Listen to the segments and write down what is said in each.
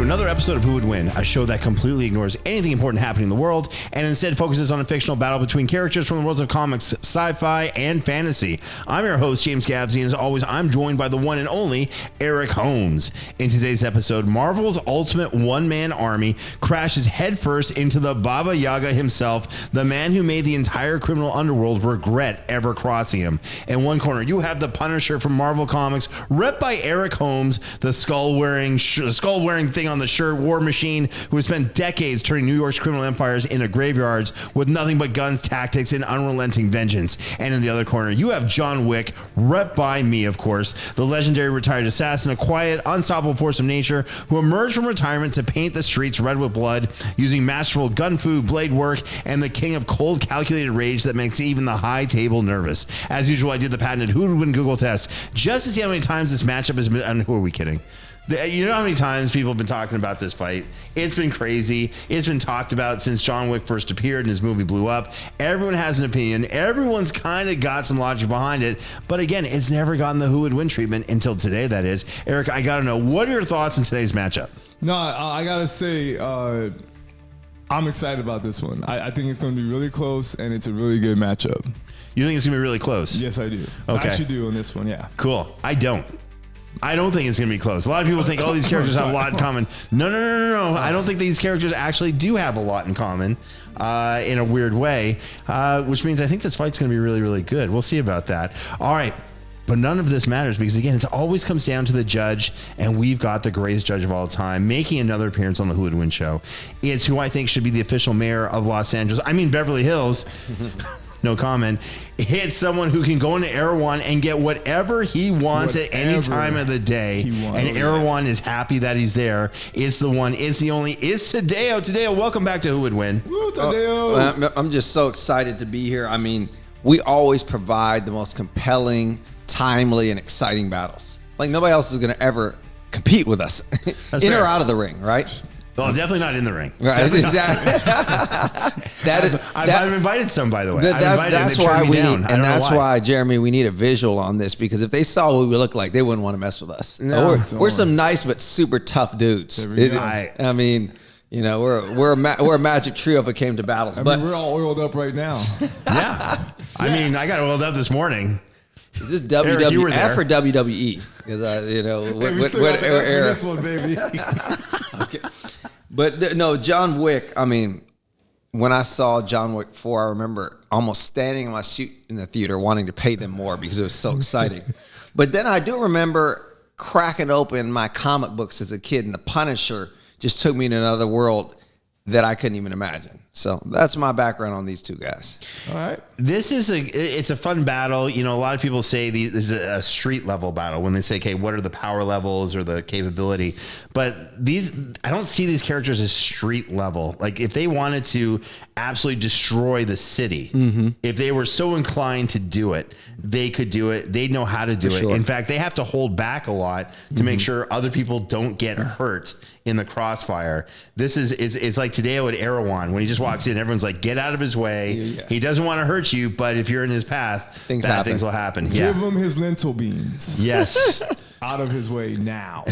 another episode of Who Would Win, a show that completely ignores anything important happening in the world and instead focuses on a fictional battle between characters from the worlds of comics, sci-fi, and fantasy. I'm your host, James Gavsie, and as always, I'm joined by the one and only Eric Holmes. In today's episode, Marvel's ultimate one-man army crashes headfirst into the Baba Yaga himself, the man who made the entire criminal underworld regret ever crossing him. In one corner, you have the Punisher from Marvel Comics, rep by Eric Holmes, the skull-wearing thing on the shirt, war machine, who has spent decades turning New York's criminal empires into graveyards with nothing but guns, tactics, and unrelenting vengeance. And in the other corner, you have John Wick, rep by me, of course, the legendary retired assassin, a quiet, unstoppable force of nature who emerged from retirement to paint the streets red with blood, using masterful gun fu, blade work, and the king of cold, calculated rage that makes even the high table nervous. As usual, I did the patented Who Would Win Google test just to see how many times this matchup has been. And who are we kidding? You know how many times people have been talking about this fight? It's been crazy. It's been talked about since John Wick first appeared and his movie blew up. Everyone has an opinion. Everyone's kind of got some logic behind it. But again, it's never gotten the who would win treatment until today, that is. Eric, I got to know, what are your thoughts on today's matchup? No, I got to say, I'm excited about this one. I think it's going to be really close, and it's a really good matchup. You think it's going to be really close? Yes, I do. Okay. I actually do on this one, yeah. Cool. I don't think it's going to be close. A lot of people think, these characters have a lot in common. No. I don't think these characters actually do have a lot in common in a weird way, which means I think this fight's going to be really, really good. We'll see about that. All right. But none of this matters because, again, it always comes down to the judge, and we've got the greatest judge of all time making another appearance on the Who Would Win show. It's who I think should be the official mayor of Los Angeles. I mean, Beverly Hills. No comment. It's someone who can go into Erewhon and get whatever he wants at any time of the day. And Erewhon is happy that he's there. It's the one. It's the only. It's Tadeo. Tadeo, welcome back to Who Would Win. Woo, Tadeo. I'm just so excited to be here. I mean, we always provide the most compelling, timely, and exciting battles. Like nobody else is going to ever compete with us in or out of the ring, right? Well, definitely not in the ring. Right, exactly. I've invited some, by the way. That's why we need, and that's why, Jeremy, we need a visual on this, because if they saw what we look like, they wouldn't want to mess with us. No. We're some nice but super tough dudes. I mean, you know, we're a magic trio if it came to battles. But we're all oiled up right now. Yeah. I mean, I got oiled up this morning. Is this WWF or WWE? Because we're this one, baby. Okay. But no, John Wick, I mean, when I saw John Wick 4, I remember almost standing in my seat in the theater wanting to pay them more because it was so exciting. But then I do remember cracking open my comic books as a kid, and the Punisher just took me to another world that I couldn't even imagine. So that's my background on these two guys. All right. It's a fun battle. You know, a lot of people say this is a street level battle when they say, okay, what are the power levels or the capability? But I don't see these characters as street level. Like if they wanted to absolutely destroy the city, if they were so inclined to do it, they could do it. They know how to do it. Sure. In fact, they have to hold back a lot to make sure other people don't get hurt in the crossfire. It's like Tadeo at Erewhon when he just walks in, everyone's like, get out of his way. Yeah. He doesn't want to hurt you, but if you're in his path, things will happen. Give him his lentil beans. Yes. Out of his way now.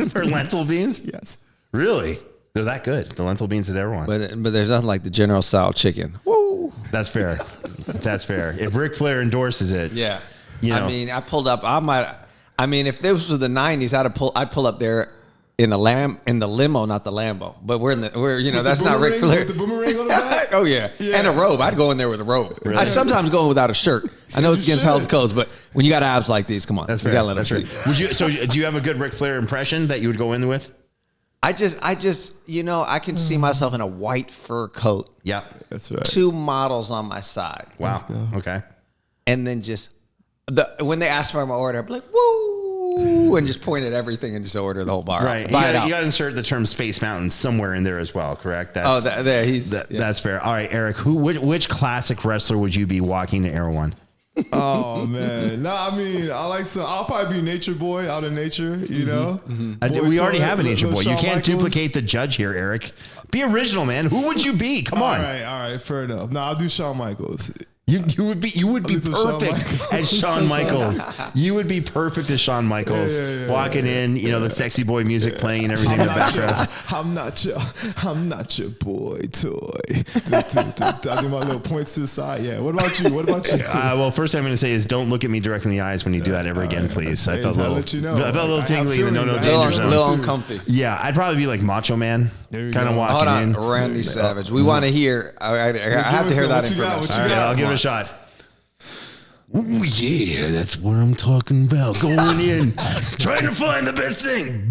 For lentil beans? Yes. Really? They're that good. The lentil beans at Erewhon. But there's nothing like the General Tso chicken. Woo! That's fair. That's fair. If Ric Flair endorses it. Yeah. You know. I mean, I pulled up. If this was the 90s, I'd pull up there in the limo, not the Lambo. But that's not Ric Flair. With the boomerang on the back? Oh yeah. And a robe. I'd go in there with a robe. Really? I sometimes go without a shirt. I know it's against health codes, but when you got abs like these, come on. That's fair. You gotta let them see. So do you have a good Ric Flair impression that you would go in with? I can see myself in a white fur coat. Yeah, that's right. 2 models on my side. Wow. Okay. And then when they ask for my order, I'd be like, woo, and just point at everything and just order the whole bar. Right. You got to insert the term Space Mountain somewhere in there as well, correct? That's fair. All right, Eric, which classic wrestler would you be walking to Erewhon? Oh man, no, I mean, I'll probably be Nature Boy out of nature, you know. We already have a Nature Boy. You can't duplicate the judge here, Eric. Be original, man. Who would you be? Come on. All right, fair enough. No, I'll do Shawn Michaels. You would be perfect as Shawn Michaels. You would be perfect as Shawn Michaels. Walking in, the sexy boy music playing and everything in the background. I'm not your boy toy. I do my little points to the side. Yeah. What about you? Well, first thing I'm going to say is don't look at me directly in the eyes when you do that ever again, please. I felt a little tingly in the no danger zone. A little uncomfy. Yeah, I'd probably be like Macho Man, kind of walking in. Randy Savage. We want to hear. I have to hear that information. All right, I'll give it a shot. Oh yeah, that's what I'm talking about. Going in, trying to find the best thing.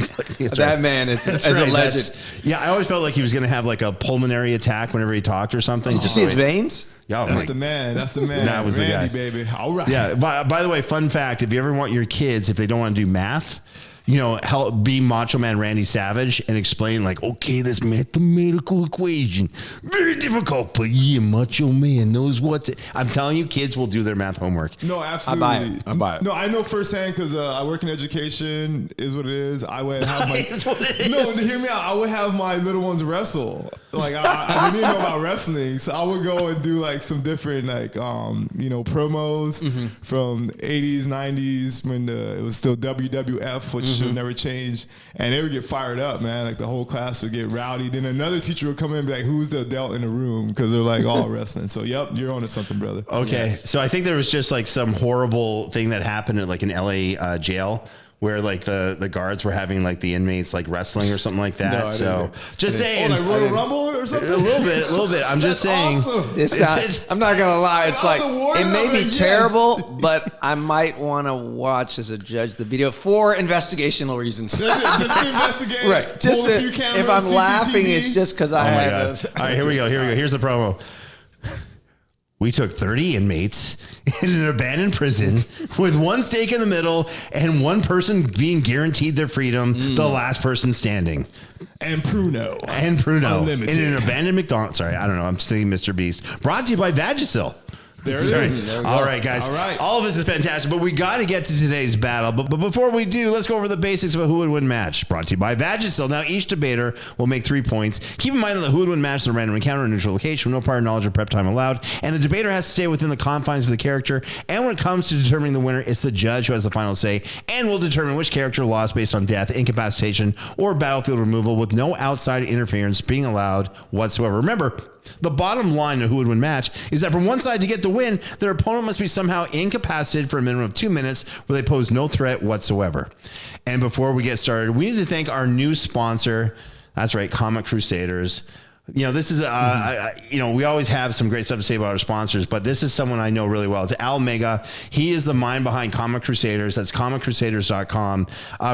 That man is a legend. I always felt like he was going to have like a pulmonary attack whenever he talked or something. Did you see his veins? That's the man. That was Randy, the guy, baby. All right. Yeah. By the way, fun fact: if you ever want your kids, if they don't want to do math, help be Macho Man Randy Savage and explain this mathematical equation, very difficult, but Macho Man knows what to. I'm telling you, kids will do their math homework. No, absolutely. I buy it. No, I know firsthand because I work in education. Is what it is. I would have my. No, hear me out. I would have my little ones wrestle. I didn't know about wrestling, so I would go and do some different promos from 80s, 90s when it was still WWF, which should never change, and they would get fired up, man. The whole class would get rowdy. Then another teacher would come in and be like, "Who's the adult in the room?" Because they're all wrestling. So, yep, you're onto something, brother. Okay, so I think there was just some horrible thing that happened at an LA jail, where the guards were having the inmates wrestling or something like that. No, so just saying, Royal Rumble or something. A little bit. I'm just saying. Awesome. I'm not gonna lie. It's it may be terrible, but I might want to watch as a judge the video for investigational reasons. Just to investigate, right? Just if I'm CCTV. Laughing, it's just because I had. All right, here we go. Here's the promo. We took 30 inmates in an abandoned prison with one stake in the middle and one person being guaranteed their freedom, the last person standing. And Pruno. Unlimited. In an abandoned McDonald's. Sorry, I don't know. I'm saying Mr. Beast. Brought to you by Vagisil. There it is. There all right, guys. All right. All of this is fantastic, but we got to get to today's battle. But before we do, let's go over the basics of a who would win match. Brought to you by Vagisil. Now, each debater will make 3 points. Keep in mind that the who would win match is a random encounter in a neutral location with no prior knowledge or prep time allowed. And the debater has to stay within the confines of the character. And when it comes to determining the winner, it's the judge who has the final say and will determine which character lost based on death, incapacitation, or battlefield removal with no outside interference being allowed whatsoever. Remember, the bottom line of who would win match is that for one side to get the win, their opponent must be somehow incapacitated for a minimum of 2 minutes where they pose no threat whatsoever. And before we get started, we need to thank our new sponsor. That's right, Comic Crusaders. This is, we always have some great stuff to say about our sponsors, but this is someone I know really well. It's Al Mega. He is the mind behind Comic Crusaders. That's comiccrusaders.com.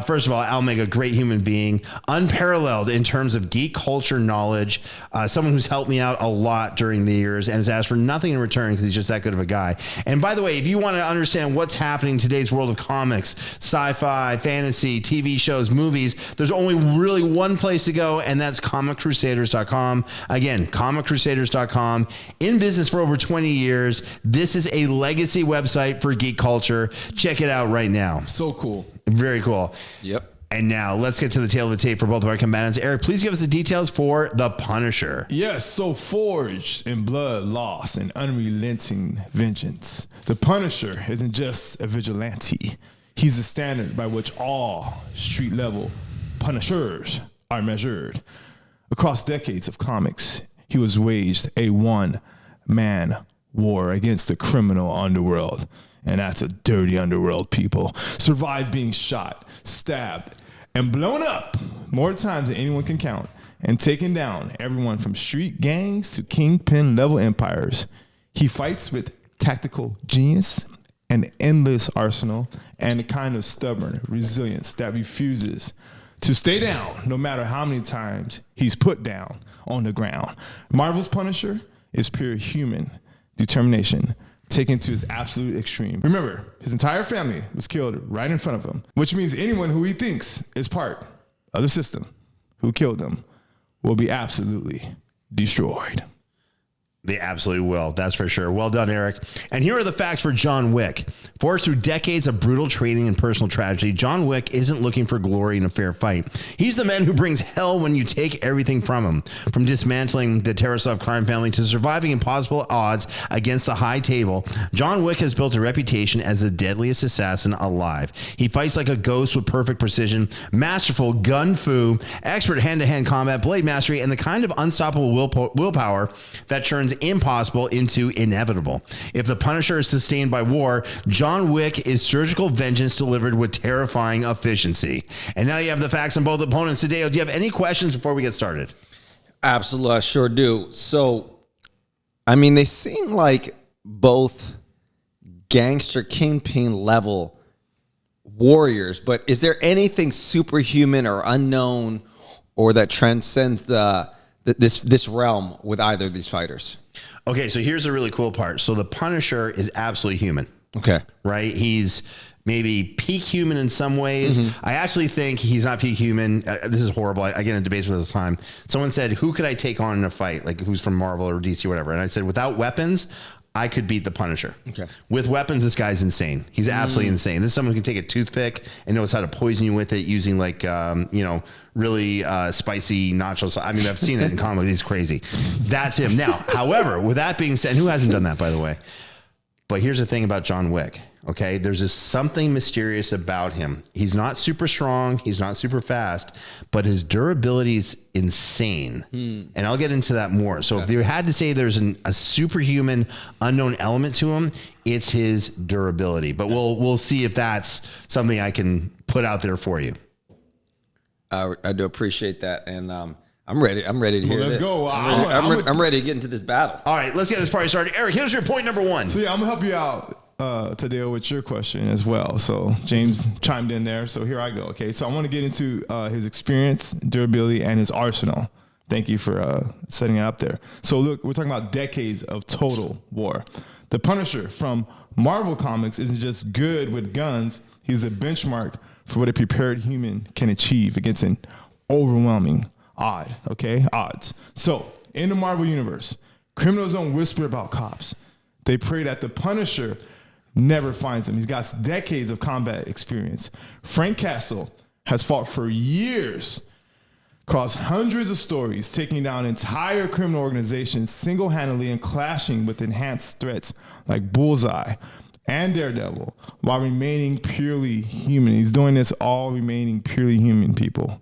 First of all, Al Mega, great human being, unparalleled in terms of geek culture knowledge, someone who's helped me out a lot during the years and has asked for nothing in return because he's just that good of a guy. And by the way, if you want to understand what's happening in today's world of comics, sci-fi, fantasy, TV shows, movies, there's only really one place to go, and that's comiccrusaders.com. Again, comiccrusaders.com. In business for over 20 years. This is a legacy website for geek culture. Check it out right now. So cool. Very cool. Yep. And now let's get to the tail of the tape for both of our combatants. Eric, please give us the details for The Punisher. Yes, so forged in blood, loss, and unrelenting vengeance. The Punisher isn't just a vigilante. He's the standard by which all street-level Punishers are measured. Across decades of comics, he was waged a one-man war against the criminal underworld. And that's a dirty underworld, people. Survived being shot, stabbed, and blown up more times than anyone can count. And taken down everyone from street gangs to kingpin-level empires. He fights with tactical genius, an endless arsenal, and a kind of stubborn resilience that refuses to stay down no matter how many times he's put down on the ground. Marvel's Punisher is pure human determination taken to its absolute extreme. Remember, his entire family was killed right in front of him, which means anyone who he thinks is part of the system who killed them will be absolutely destroyed. They absolutely will. That's for sure. Well done, Eric. And here are the facts for John Wick. Forged through decades of brutal training and personal tragedy, John Wick isn't looking for glory in a fair fight. He's the man who brings hell when you take everything from him. From dismantling the Tarasov crime family to surviving impossible odds against the high table, John Wick has built a reputation as the deadliest assassin alive. He fights like a ghost with perfect precision, masterful gun fu, expert hand-to-hand combat, blade mastery, and the kind of unstoppable willpower that turns impossible into inevitable. If the Punisher is sustained by war, John Wick is surgical vengeance delivered with terrifying efficiency. And now you have the facts on both opponents. Today, do you have any questions before we get started? Absolutely, I sure do. So, I mean, they seem like both gangster kingpin level warriors, but is there anything superhuman or unknown or that transcends this realm with either of these fighters? Okay, so here's the really cool part. So the Punisher is absolutely human. Okay. Right? He's maybe peak human in some ways. I actually think he's not peak human. This is horrible. I get in debates with this time. Someone said, who could I take on in a fight? Like who's from Marvel or DC or whatever. And I said, without weapons, I could beat the Punisher. Okay. With weapons, this guy's insane. He's absolutely insane. This is someone who can take a toothpick and knows how to poison you with it using like, really spicy nacho sauce. I mean, I've seen it in comics. He's crazy. That's him. Now, however, with that being said, who hasn't done that, by the way? But here's the thing about John Wick. Okay. There's just something mysterious about him. He's not super strong. He's not super fast, but his durability is insane. And I'll get into that more. So if you had to say there's a superhuman unknown element to him, it's his durability, but we'll see if that's something I can put out there for you. I do appreciate that. And, I'm ready. I'm ready to hear let's this. go. I'm ready to get into this battle. All right, let's get this party started. Eric, here's your point number one. So yeah, I'm gonna help you out to deal with your question as well. So James chimed in there. So here I go. Okay, so I want to get into his experience, durability, and his arsenal. Thank you for setting it up there. So look, we're talking about decades of total war. The Punisher from Marvel Comics isn't just good with guns. He's a benchmark for what a prepared human can achieve against an overwhelming odds. So in the Marvel universe, criminals don't whisper about cops. They pray that the Punisher never finds them. He's got decades of combat experience. Frank Castle has fought for years across hundreds of stories, taking down entire criminal organizations single-handedly and clashing with enhanced threats like Bullseye and Daredevil while remaining purely human. He's doing this all remaining purely human, people.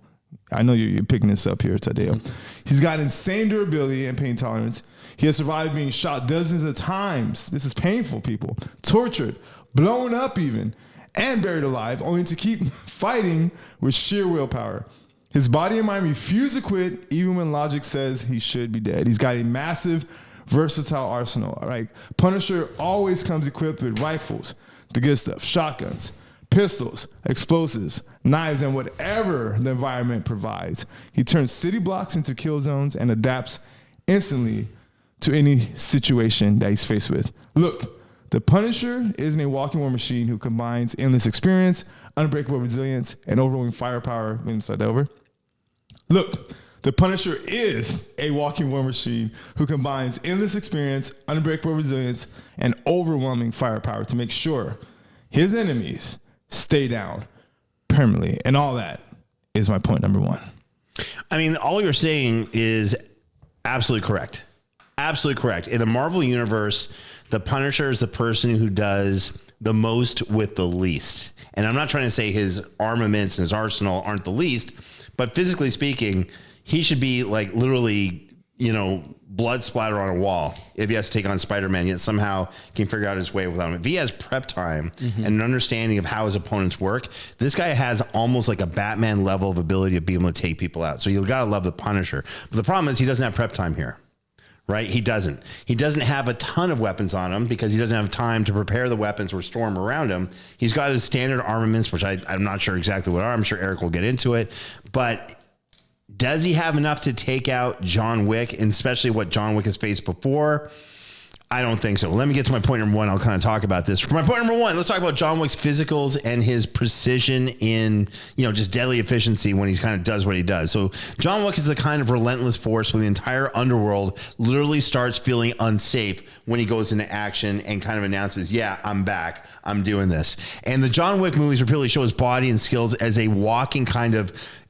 I know you're picking this up here, Tadeo. He's got insane durability and pain tolerance. He has survived being shot dozens of times. This is painful, people. Tortured, blown up even, and buried alive, only to keep fighting with sheer willpower. His body and mind refuse to quit, even when logic says he should be dead. He's got a massive, versatile arsenal. Right? Punisher always comes equipped with rifles, the good stuff, shotguns, pistols, explosives, knives, and whatever the environment provides. He turns city blocks into kill zones and adapts instantly to any situation that he's faced with. Look, the Punisher isn't a walking war machine who combines endless experience, unbreakable resilience, and overwhelming firepower. Start that over. Look, the Punisher is a walking war machine who combines endless experience, unbreakable resilience, and overwhelming firepower to make sure his enemies stay down permanently. And all that is my point number one. I mean, all you're saying is absolutely correct. Absolutely correct. In the Marvel universe, the Punisher is the person who does the most with the least. And I'm not trying to say his armaments and his arsenal aren't the least, but physically speaking, he should be like literally, blood splatter on a wall if he has to take on Spider-Man, yet somehow can figure out his way without him. If he has prep time and an understanding of how his opponents work, this guy has almost like a Batman level of ability to be able to take people out. So you got to love the Punisher. But the problem is he doesn't have prep time here. Right? He doesn't have a ton of weapons on him because he doesn't have time to prepare the weapons or store them around him. He's got his standard armaments, which I'm not sure exactly what are. I'm sure Eric will get into it, but does he have enough to take out John Wick, and especially what John Wick has faced before? I don't think so. Let me get to my point number one. I'll kind of talk about this. For my point number one, let's talk about John Wick's physicals and his precision in, just deadly efficiency when he kind of does what he does. So John Wick is the kind of relentless force where the entire underworld literally starts feeling unsafe when he goes into action and kind of announces, yeah, I'm back. I'm doing this. And the John Wick movies repeatedly show his body and skills as a walking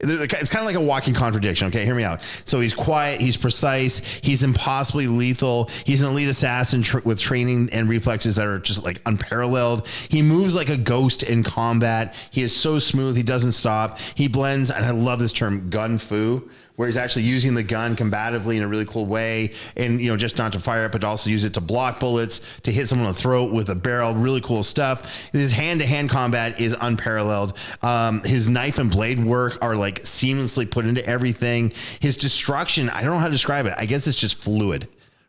it's kind of like a walking contradiction. Okay, hear me out. So he's quiet, he's precise, he's impossibly lethal, he's an elite assassin with training and reflexes that are just like unparalleled. He moves like a ghost in combat. He is so smooth, he doesn't stop. He blends, and I love this term, gun fu, where he's actually using the gun combatively in a really cool way, and just not to fire it, but to also use it to block bullets, to hit someone in the throat with a barrel. Really cool stuff. His hand-to-hand combat is unparalleled. His knife and blade work are like seamlessly put into everything. His destruction, I don't know how to describe it. I guess it's just fluid.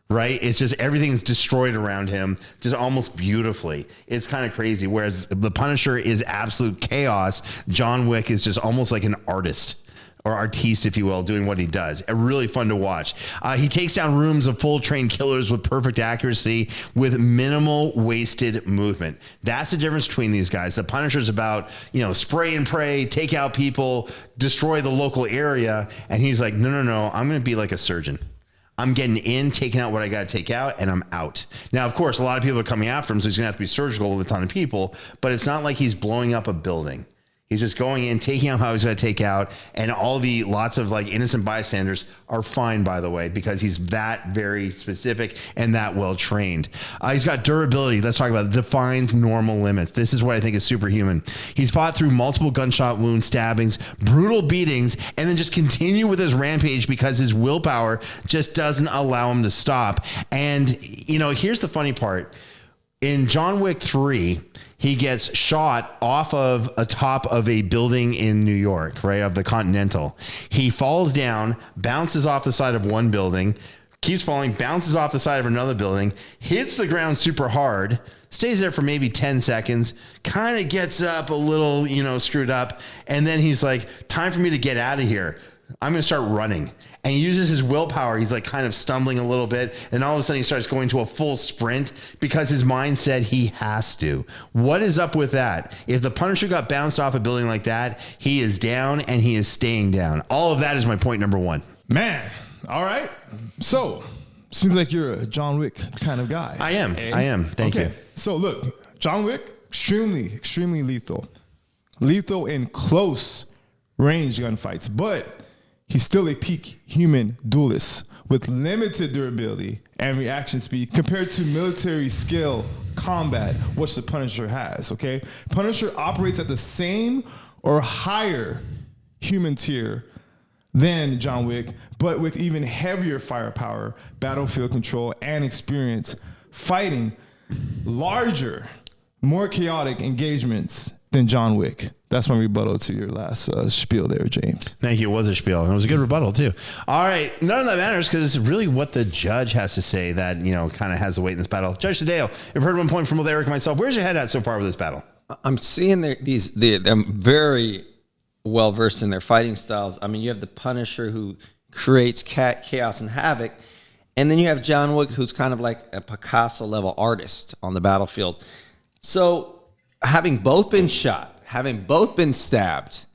Right? It's just everything's destroyed around him, just almost beautifully. It's kind of crazy. Whereas the Punisher is absolute chaos. John Wick is just almost like an artist. Or artiste, if you will, doing what he does. Really fun to watch. He takes down rooms of full trained killers with perfect accuracy with minimal wasted movement. That's the difference between these guys. The Punisher's about, spray and pray, take out people, destroy the local area. And he's like, no, I'm going to be like a surgeon. I'm getting in, taking out what I got to take out, and I'm out. Now, of course, a lot of people are coming after him, so he's going to have to be surgical with a ton of people, but it's not like he's blowing up a building. He's just going in, taking out how he's going to take out, and lots of like innocent bystanders are fine, by the way, because he's that very specific and that well trained. He's got durability. Let's talk about the defined normal limits. This is what I think is superhuman. He's fought through multiple gunshot wounds, stabbings, brutal beatings, and then just continue with his rampage because his willpower just doesn't allow him to stop. And, here's the funny part. In John Wick 3, he gets shot off of a top of a building in New York, right, of the Continental. He falls down, bounces off the side of one building, keeps falling, bounces off the side of another building, hits the ground super hard, stays there for maybe 10 seconds, kind of gets up a little, screwed up, and then he's like, time for me to get out of here. I'm going to start running. And he uses his willpower. He's like kind of stumbling a little bit. And all of a sudden he starts going to a full sprint because his mind said he has to. What is up with that? If the Punisher got bounced off a building like that, he is down and he is staying down. All of that is my point number one. Man. All right. So seems like you're a John Wick kind of guy. I am. Thank you. So look, John Wick, extremely lethal. Lethal in close range gunfights, but he's still a peak human duelist with limited durability and reaction speed compared to military skill combat, which the Punisher has, okay? Punisher operates at the same or higher human tier than John Wick, but with even heavier firepower, battlefield control, and experience fighting larger, more chaotic engagements than John Wick. That's my rebuttal to your last spiel there, James. Thank you. It was a spiel. And it was a good rebuttal, too. All right. None of that matters because it's really what the judge has to say that, kind of has the weight in this battle. Judge Tadeo, you've heard one point from both Eric and myself. Where's your head at so far with this battle? I'm seeing they're very well versed in their fighting styles. I mean, you have the Punisher who creates chaos and havoc. And then you have John Wick, who's kind of like a Picasso-level artist on the battlefield. So having both been shot, having both been stabbed,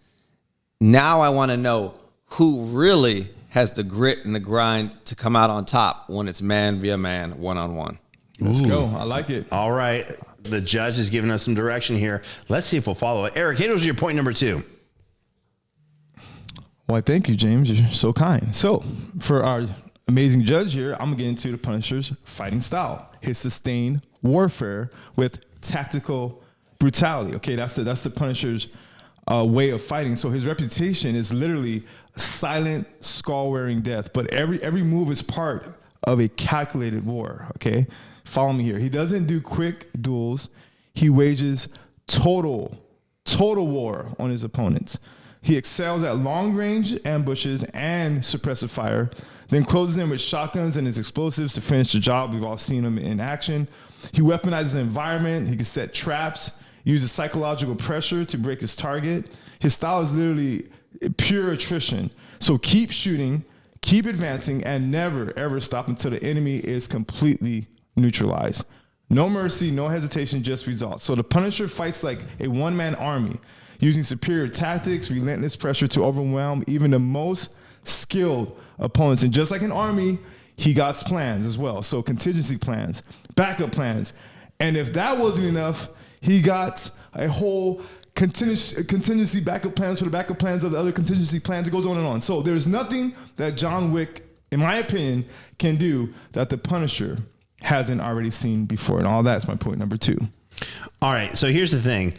now I want to know who really has the grit and the grind to come out on top when it's man via man, one-on-one. Let's go. I like it. All right. The judge is giving us some direction here. Let's see if we'll follow it. Eric, hit us with your point number two. Why, thank you, James. You're so kind. So for our amazing judge here, I'm going to get into the Punisher's fighting style, his sustained warfare with tactical brutality. Okay, that's the Punisher's way of fighting. So his reputation is literally silent, skull-wearing death. But every move is part of a calculated war. Okay, follow me here. He doesn't do quick duels. He wages total war on his opponents. He excels at long-range ambushes and suppressive fire, then closes in with shotguns and his explosives to finish the job. We've all seen him in action. He weaponizes the environment. He can set traps, uses psychological pressure to break his target. His style is literally pure attrition. So keep shooting, keep advancing, and never, ever stop until the enemy is completely neutralize. No mercy, no hesitation, just results. So the Punisher fights like a one-man army, using superior tactics, relentless pressure to overwhelm even the most skilled opponents. And just like an army, he got plans as well. So contingency plans, backup plans. And if that wasn't enough, he got a whole contingency backup plans for the backup plans of the other contingency plans. It goes on and on. So there's nothing that John Wick, in my opinion, can do that the Punisher hasn't already seen before. And all that's my point number 2. All right. So here's the thing.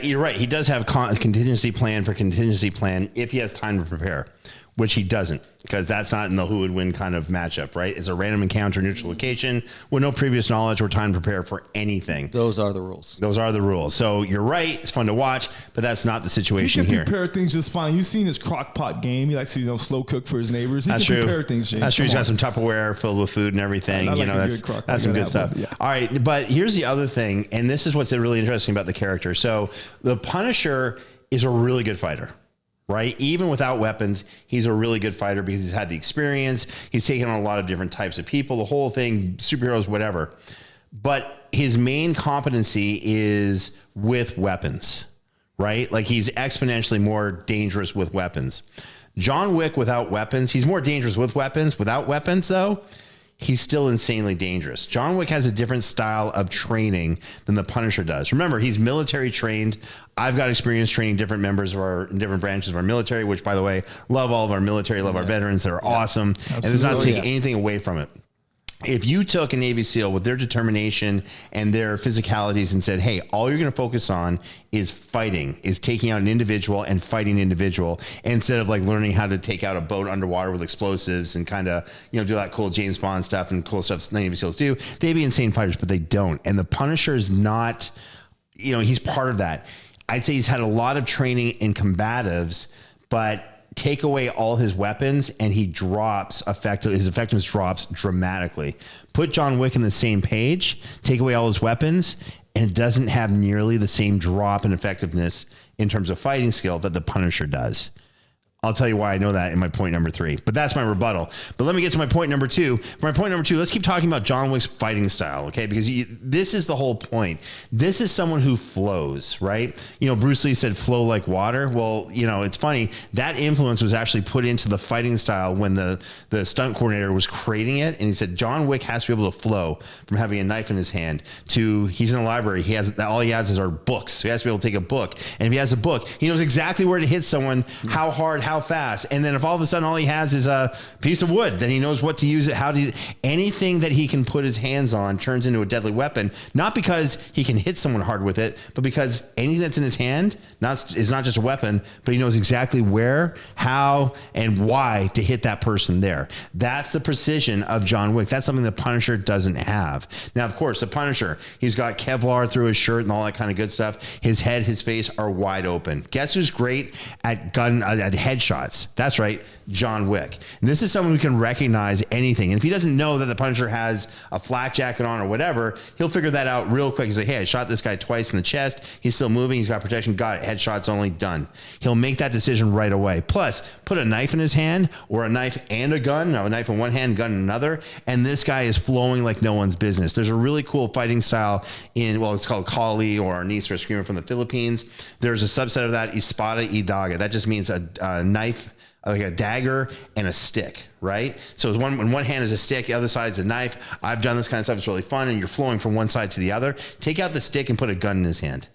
You're right. He does have contingency plan for contingency plan if he has time to prepare, which he doesn't, because that's not in the who would win kind of matchup, right? It's a random encounter, neutral location with no previous knowledge or time to prepare for anything. Those are the rules. Those are the rules. So you're right. It's fun to watch, but that's not the situation here. He can prepare things just fine. You've seen his crock pot game. He likes to, slow cook for his neighbors. He That's can true. prepare things, James. That's true. He's got some Tupperware filled with food and everything. I like That's some good stuff. Yeah. All right. But here's the other thing. And this is what's really interesting about the character. So the Punisher is a really good fighter. Right? Even without weapons, he's a really good fighter because he's had the experience. He's taken on a lot of different types of people, the whole thing, superheroes, whatever. But his main competency is with weapons, right? Like he's exponentially more dangerous with weapons. John Wick without weapons, he's more dangerous with weapons. Without weapons, though, he's still insanely dangerous. John Wick has a different style of training than the Punisher does. Remember, he's military trained. I've got experience training different members of different branches of our military, which, by the way, love all of our military, love our veterans. They're awesome. Absolutely. And it's not taking anything away from it. If you took a Navy SEAL with their determination and their physicalities and said, hey, all you're going to focus on is fighting, is taking out an individual and fighting an individual, instead of like learning how to take out a boat underwater with explosives and kind of, do that cool James Bond stuff and cool stuff Navy SEALs do, they'd be insane fighters, but they don't. And the Punisher is not, he's part of that. I'd say he's had a lot of training in combatives, but take away all his weapons and he drops his effectiveness drops dramatically. Put John Wick in the same page, take away all his weapons, and it doesn't have nearly the same drop in effectiveness in terms of fighting skill that the Punisher does. I'll tell you why I know that in my point number 3, but that's my rebuttal. But let me get to my point number 2. For my point number 2, let's keep talking about John Wick's fighting style, okay? Because this is the whole point. This is someone who flows, right? Bruce Lee said flow like water. Well, it's funny. That influence was actually put into the fighting style when the stunt coordinator was creating it. And he said, John Wick has to be able to flow from having a knife in his hand to, he's in a library. All he has are books. So he has to be able to take a book. And if he has a book, he knows exactly where to hit someone, how hard, how fast. And then if all of a sudden all he has is a piece of wood, then he knows what to use it, anything that he can put his hands on turns into a deadly weapon, not because he can hit someone hard with it, but because anything that's in his hand is not just a weapon, but he knows exactly where, how, and why to hit that person there. That's the precision of John Wick. That's something the Punisher doesn't have. Now, of course, the Punisher, he's got Kevlar through his shirt and all that kind of good stuff. His head, his face are wide open. Guess who's great at headshots? That's right, John Wick. And this is someone who can recognize anything. And if he doesn't know that the Punisher has a flak jacket on or whatever, he'll figure that out real quick. He's like, hey, I shot this guy twice in the chest. He's still moving. He's got protection. Got it. Headshots only. Done. He'll make that decision right away. Plus, put a knife in his hand or a knife and a gun. Now, a knife in one hand, gun in another. And this guy is flowing like no one's business. There's a really cool fighting style it's called Kali or Arnis or Screamer from the Philippines. There's a subset of that, Espada y Daga. That just means a knife, like a dagger and a stick, right? So in one hand is a stick, the other side is a knife. I've done this kind of stuff. It's really fun. And you're flowing from one side to the other. Take out the stick and put a gun in his hand.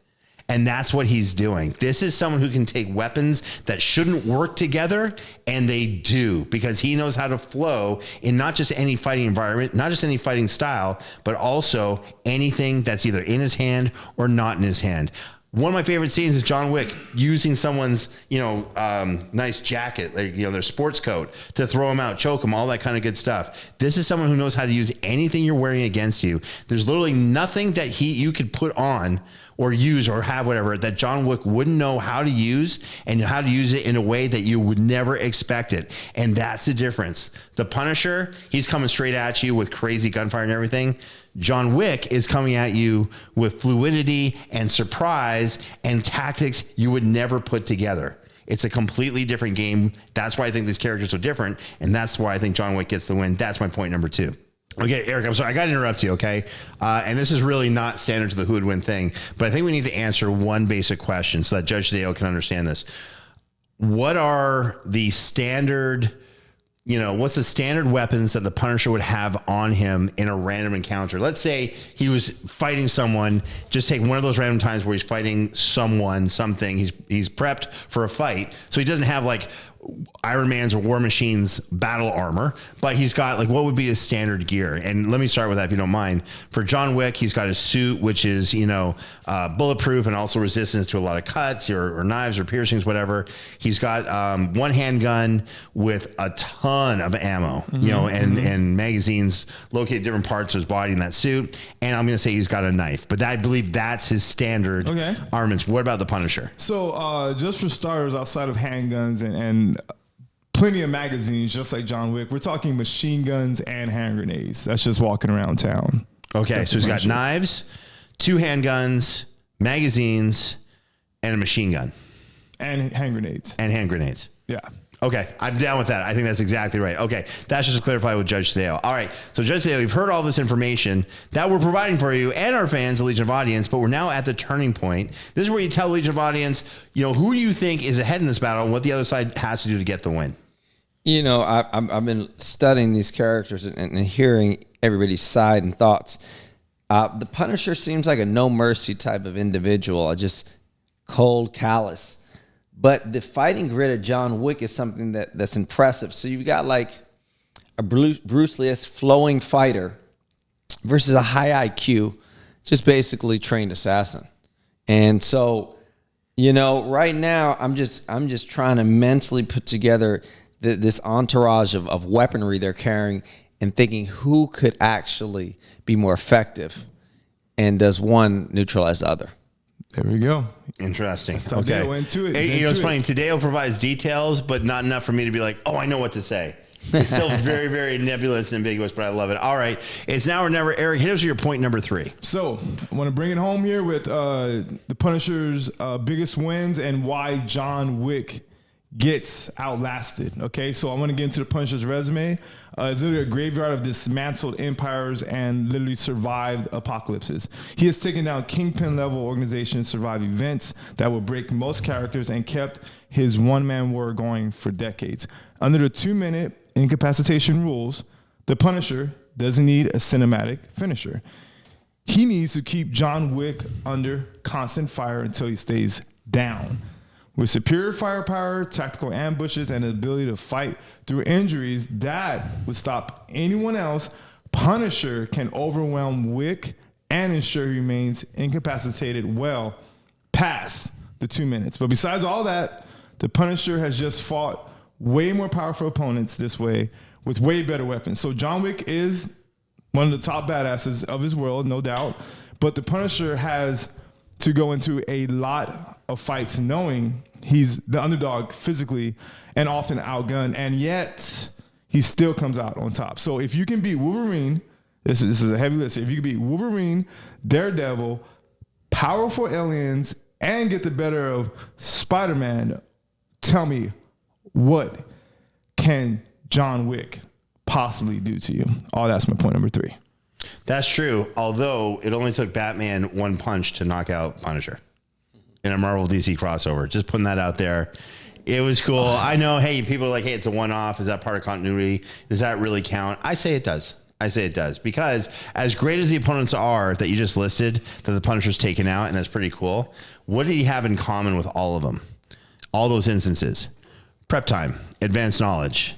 And that's what he's doing. This is someone who can take weapons that shouldn't work together, and they do, because he knows how to flow in not just any fighting environment, not just any fighting style, but also anything that's either in his hand or not in his hand. One of my favorite scenes is John Wick using someone's, nice jacket, their sports coat to throw him out, choke him, all that kind of good stuff. This is someone who knows how to use anything you're wearing against you. There's literally nothing that you could put on or use or have whatever that John Wick wouldn't know how to use and how to use it in a way that you would never expect it. And that's the difference. The Punisher, he's coming straight at you with crazy gunfire and everything. John Wick is coming at you with fluidity and surprise and tactics you would never put together. It's a completely different game. That's why I think these characters are different. And that's why I think John Wick gets the win. That's my point number 2. Okay, Eric, I'm sorry. I got to interrupt you, okay? And this is really not standard to the who would win thing, but I think we need to answer one basic question so that Judge Dale can understand this. What are the standard, what's the standard weapons that the Punisher would have on him in a random encounter? Let's say he was fighting someone. Just take one of those random times where he's fighting someone, something. He's prepped for a fight. So he doesn't have like Iron Man's or War Machine's battle armor, but he's got like what would be his standard gear. And let me start with that if you don't mind. For John Wick, he's got his suit, which is bulletproof and also resistance to a lot of cuts or knives or piercings, whatever. He's got one handgun with a ton of ammo, and magazines located different parts of his body in that suit. And I'm going to say he's got a knife, but I believe that's his standard armaments. What about the Punisher? So just for starters, outside of handguns and plenty of magazines, just like John Wick, we're talking machine guns and hand grenades. That's just walking around town. Okay, That's so he's got knives, 2 handguns, magazines, and a machine gun. And hand grenades. Yeah. Okay, I'm down with that. I think that's exactly right. Okay, that's just to clarify with Judge Dale. All right, so Judge Dale, you've heard all this information that we're providing for you and our fans, the Legion of Audience, but we're now at the turning point. This is where you tell the Legion of Audience, who do you think is ahead in this battle and what the other side has to do to get the win? I've been studying these characters and hearing everybody's side and thoughts. The Punisher seems like a no mercy type of individual, just cold, callous. But the fighting grit of John Wick is something that's impressive. So you've got like a Bruce Lee-esque flowing fighter versus a high IQ, just basically trained assassin. And so, right now I'm just trying to mentally put together this entourage of weaponry they're carrying and thinking who could actually be more effective, and does one neutralize the other? There we go. Interesting. Okay. Into it. It's funny. Tadeo provides details, but not enough for me to be like, oh, I know what to say. It's still very, very nebulous and ambiguous, but I love it. All right. It's now or never. Eric, hit us with your point number 3. So I want to bring it home here with the Punisher's biggest wins and why John Wick gets outlasted. Okay, so I want to get into the Punisher's resume. It's literally a graveyard of dismantled empires and literally survived apocalypses. He has taken down kingpin level organizations, survived events that would break most characters, and kept his one-man war going for decades. Under the 2-minute incapacitation rules, the Punisher doesn't need a cinematic finisher. He needs to keep John Wick under constant fire until he stays down. With superior firepower, tactical ambushes, and the ability to fight through injuries that would stop anyone else, Punisher can overwhelm Wick and ensure he remains incapacitated well past the 2 minutes. But besides all that, the Punisher has just fought way more powerful opponents this way with way better weapons. So John Wick is one of the top badasses of his world, no doubt. But the Punisher has to go into a lot of fights knowing he's the underdog physically and often outgunned, and yet he still comes out on top. So if you can beat Wolverine, this is a heavy list. If you can beat Wolverine, Daredevil, powerful aliens, and get the better of Spider-Man, tell me, what can John Wick possibly do to you? Oh, that's my point number 3. That's true. Although it only took Batman one punch to knock out Punisher in a Marvel DC crossover. Just putting that out there. It was cool. I know, hey, people are like, hey, it's a one-off. Is that part of continuity? Does that really count? I say it does. Because as great as the opponents are that you just listed, that the Punisher's taken out, and that's pretty cool, what did he have in common with all of them? All those instances. Prep time, advanced knowledge,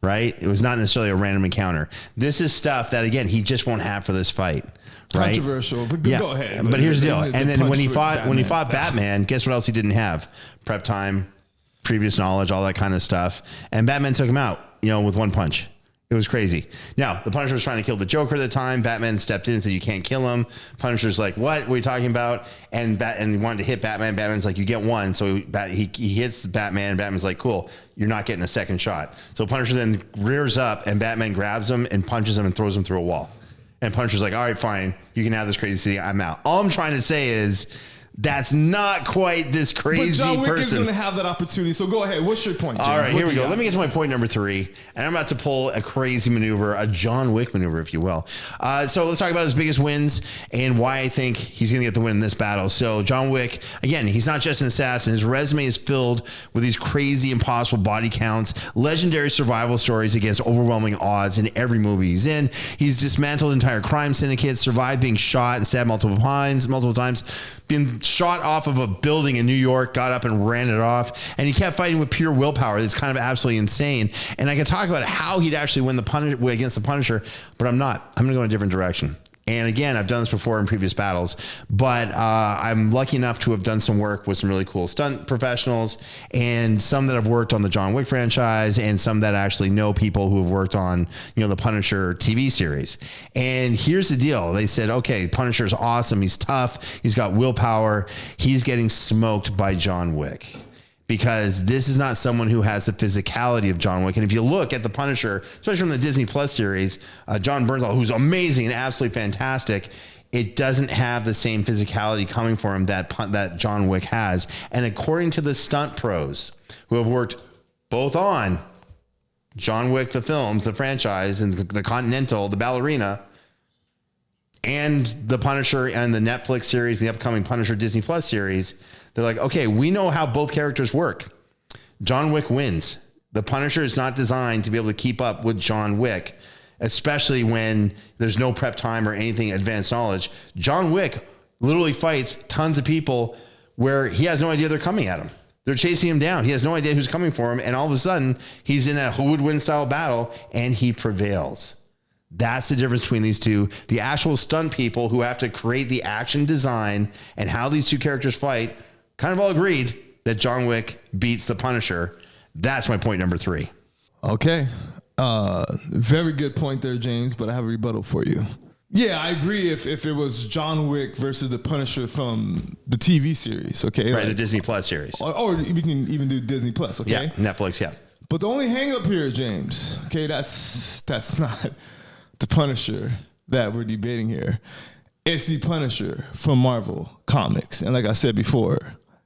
right? It was not necessarily a random encounter. This is stuff that, again, he just won't have for this fight. Right? Controversial, but go ahead. But here's the deal. And then when he fought Batman, guess what else he didn't have? Prep time, previous knowledge, all that kind of stuff. And Batman took him out, with one punch. It was crazy. Now, the Punisher was trying to kill the Joker at the time. Batman stepped in and said, you can't kill him. Punisher's like, what are you talking about? And he wanted to hit Batman. Batman's like, you get one. So he hits Batman. Batman's like, cool, you're not getting a second shot. So Punisher then rears up and Batman grabs him and punches him and throws him through a wall. And Punisher's like, all right, fine. You can have this crazy city. I'm out. All I'm trying to say is that's not quite this crazy But John Wick is person. going to have that opportunity. So go ahead. What's your point, James? All right, What here do we you go. got? Let me get to my point number 3, and I'm about to pull a crazy maneuver, a John Wick maneuver, if you will. So let's talk about his biggest wins and why I think he's going to get the win in this battle. So John Wick, again, he's not just an assassin. His resume is filled with these crazy, impossible body counts, legendary survival stories against overwhelming odds in every movie he's in. He's dismantled entire crime syndicates, survived being shot and stabbed multiple times, been shot off of a building in New York, got up and ran it off, and he kept fighting with pure willpower. That's kind of absolutely insane. And I could talk about how he'd actually win against the Punisher, but I'm not. I'm going to go in a different direction. And again, I've done this before in previous battles, but I'm lucky enough to have done some work with some really cool stunt professionals, and some that have worked on the John Wick franchise, and some that actually know people who have worked on, the Punisher TV series. And here's the deal. They said, okay, Punisher's awesome. He's tough. He's got willpower. He's getting smoked by John Wick, because this is not someone who has the physicality of John Wick. And if you look at the Punisher, especially from the Disney Plus series, John Bernthal, who's amazing and absolutely fantastic, it doesn't have the same physicality coming for him that John Wick has. And according to the stunt pros who have worked both on John Wick, the films, the franchise, and the Continental, the ballerina, and the Punisher and the Netflix series, the upcoming Punisher Disney Plus series, they're like, okay, we know how both characters work. John Wick wins. The Punisher is not designed to be able to keep up with John Wick, especially when there's no prep time or anything advanced knowledge. John Wick literally fights tons of people where he has no idea they're coming at him. They're chasing him down. He has no idea who's coming for him. And all of a sudden, he's in a who would win style battle, and he prevails. That's the difference between these two. The actual stunt people who have to create the action design and how these two characters fight kind of all agreed that John Wick beats the Punisher. That's my point number 3. Okay. Very good point there, James, but I have a rebuttal for you. Yeah, I agree if it was John Wick versus the Punisher from the TV series, okay? Right, the Disney Plus series. Or we can even do Disney Plus, okay? Yeah, Netflix, yeah. But the only hang up here, James, okay, that's not the Punisher that we're debating here. It's the Punisher from Marvel Comics. And like I said before,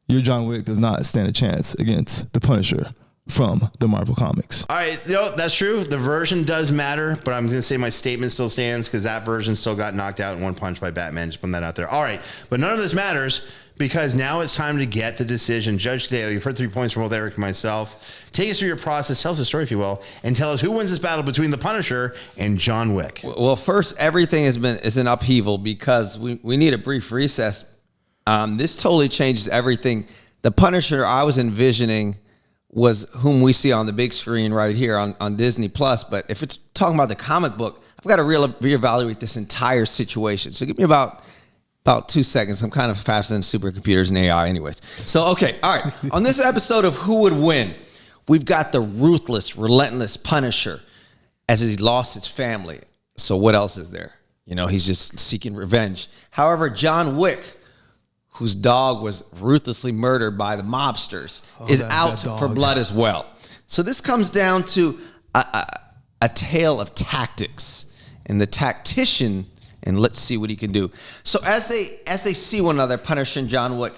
your John Wick does not stand a chance against the Punisher from the Marvel Comics. All right, that's true. The version does matter, but I'm going to say my statement still stands because that version still got knocked out in one punch by Batman. Just putting that out there. All right, but none of this matters because now it's time to get the decision. Judge Dale, you've heard 3 points from both Eric and myself. Take us through your process, tell us the story, if you will, and tell us who wins this battle between the Punisher and John Wick. Well, first, everything is in upheaval because we need a brief recess. This totally changes everything. The Punisher I was envisioning was whom we see on the big screen right here on Disney Plus. But if it's talking about the comic book, I've got to reevaluate this entire situation. So give me about 2 seconds. I'm kind of faster than supercomputers and AI anyways. So, okay. All right. On this episode of Who Would Win, we've got the ruthless, relentless Punisher as he lost his family. So what else is there? He's just seeking revenge. However, John Wick, whose dog was ruthlessly murdered by the mobsters, is out for blood as well. So this comes down to a tale of tactics and the tactician, and let's see what he can do. So as they see one another, Punisher and John Wick,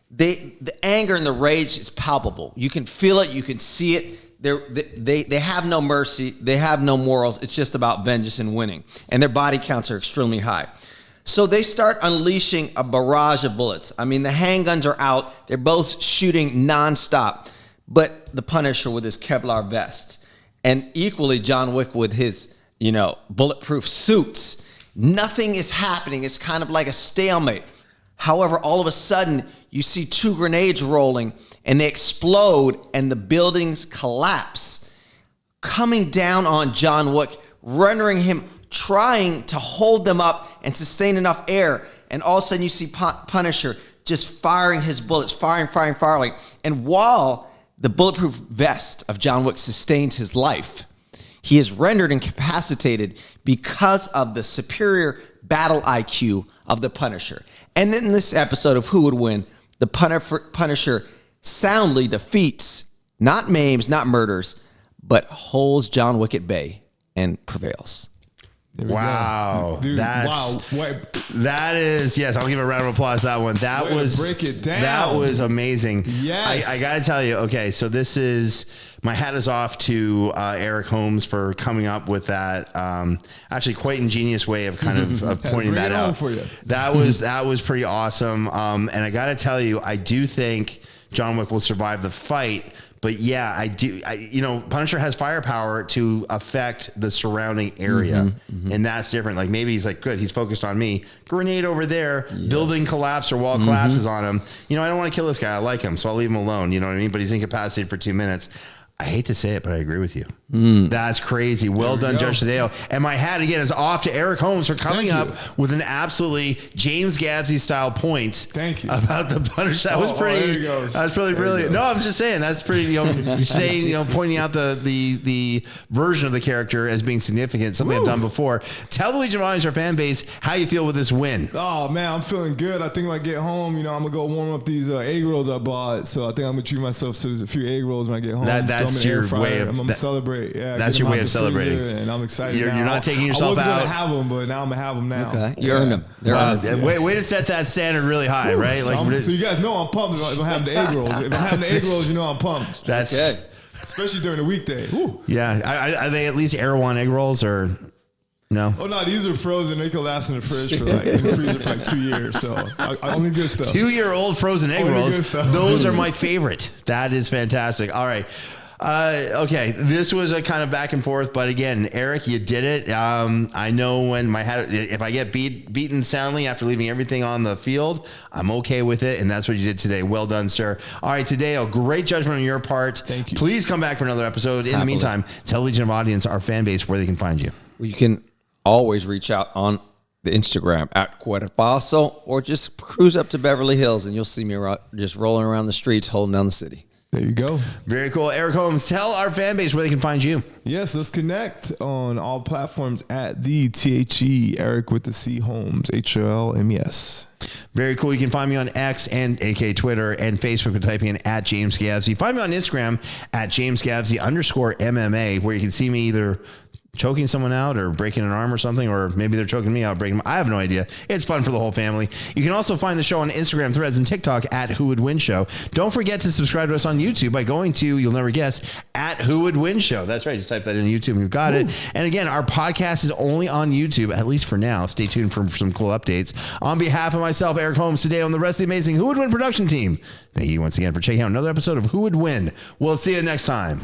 the anger and the rage is palpable. You can feel it. You can see it. They have no mercy. They have no morals. It's just about vengeance and winning. And their body counts are extremely high. So they start unleashing a barrage of bullets. I mean, the handguns are out. They're both shooting nonstop. But the Punisher with his Kevlar vest, and equally John Wick with his, bulletproof suits. Nothing is happening. It's kind of like a stalemate. However, all of a sudden, you see 2 grenades rolling, and they explode, and the buildings collapse, coming down on John Wick, rendering him trying to hold them up and sustain enough air. And all of a sudden you see Punisher just firing his bullets, firing. And while the bulletproof vest of John Wick sustains his life, he is rendered incapacitated because of the superior battle IQ of the Punisher. And in this episode of Who Would Win, the Punisher soundly defeats, not maims, not murders, but holds John Wick at bay and prevails. Wow. Dude, That is, yes, I'll give a round of applause to that one. That was, break it down. That was amazing. Yes. I got to tell you, okay, so this is, my hat is off to Eric Holmes for coming up with that actually quite ingenious way of kind of pointing that out. For you. That was pretty awesome. And I got to tell you, I do think John Wick will survive the fight. But yeah, I do. Punisher has firepower to affect the surrounding area, and that's different. Like maybe he's like, good, he's focused on me. Grenade over there, building collapse or wall collapses on him. I don't want to kill this guy. I like him, so I'll leave him alone. You know what I mean? But he's incapacitated for 2 minutes. I hate to say it, but I agree with you. That's crazy. Well done, Judge Tadeo. And my hat again is off to Eric Holmes for coming up with an absolutely James Gavsie style point. Thank you. About the Punisher. That was pretty. There he goes. That's pretty brilliant. No, I was just saying that's pretty. You're saying pointing out the version of the character as being significant. Something I've done before. Tell the Legion of Audience, our fan base, how you feel with this win. Oh man, I'm feeling good. I think when I get home, I'm gonna go warm up these egg rolls I bought. So I think I'm gonna treat myself to a few egg rolls when I get home. That's your way of. I'm gonna celebrate. Yeah, that's your way of celebrating, and I'm excited. You're not taking yourself out. I wasn't gonna have them, but now I'm gonna have them now. Okay, you earned them. Way to set that standard really high, right? So you guys know I'm pumped if I'm having the egg rolls. If I'm having the egg rolls, I'm pumped. That's okay. Especially during the weekday. Woo. Yeah, are they at least Erewhon egg rolls or? No. Oh no, these are frozen. They can last in the fridge for in the freezer for 2 years. So only good stuff. 2-year-old frozen egg rolls. Those are my favorite. That is fantastic. All right. Okay, this was a kind of back and forth, but again, Eric, you did it. I know when if I get beaten soundly after leaving everything on the field, I'm okay with it, and that's what you did today. Well done, sir. All right, today, a great judgment on your part. Thank you. Please come back for another episode. In the meantime, tell Legion of Audience, our fan base, where they can find you. Well, you can always reach out on the Instagram at Cuerpazo, or just cruise up to Beverly Hills, and you'll see me just rolling around the streets holding down the city. There you go. Very cool. Eric Holmes, tell our fan base where they can find you. Yes, let's connect on all platforms at the THE, Eric with the C Holmes, HOLMES. Very cool. You can find me on X and AK Twitter and Facebook by typing in at James Gavsie. Find me on Instagram at James Gavsie _MMA, where you can see me either choking someone out or breaking an arm or something, or maybe they're choking me out, breaking I have no idea. It's fun for the whole family. You can also find the show on Instagram, Threads, and TikTok at Who Would Win Show. Don't forget to subscribe to us on YouTube by going to, you'll never guess, at Who Would Win Show. That's right. Just type that in YouTube and you've got it. And again, our podcast is only on YouTube, at least for now. Stay tuned for some cool updates. On behalf of myself, Eric Holmes, today on the rest of the amazing Who Would Win production team, thank you once again for checking out another episode of Who Would Win. We'll see you next time.